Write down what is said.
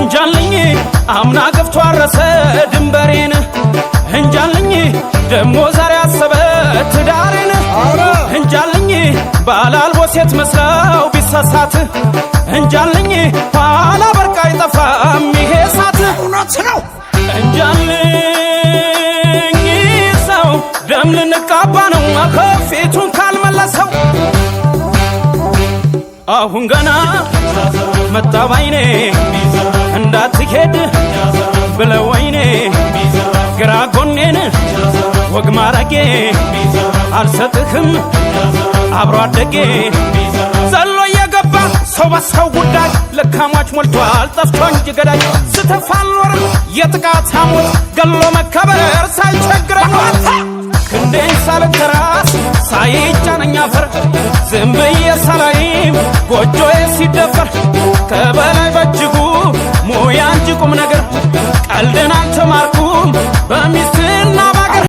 እንጃልኝ አምና ገፍቶ አረሰ ድንበሬን እንጃልኝ ደሞ ዛሬ አሰበ ትዳሬን እንጃልኝ ባላልቦ ሴት መስለው ቢሳሳት እንጃልኝ ኋላ በርቃ አይጠፋም ይሄ ሳት እውነት ነው እንጃልኝ ሰው ደም ልንቃባ ነው ከፊቱን ካልመለሰው አሁን ገና መጣ ባይኔ እንዳትሄድ ብለው ወይኔ ግራ ጎኔን ወግ ማረጌ አልሰጥህም አብሮ አደጌ ዘሎ የገባ ሰው በሰው ጉዳይ ለካሟች ሞልቷል ጠፍቶ እንጂ ገዳይ ስተፋልኖርም የጥቃት ሐሞት ገሎ መከበር ሳይቸግረኝ ክንዴን ሳልተራስ ሳይጫነኝ አፈር ዝም ብዬ ሳላይም ጎጆዬ ሲደፈር ከበላይ በእጅጉ ሙያ እንጂ ቁም ነገር ቀልድን አልተማርኩም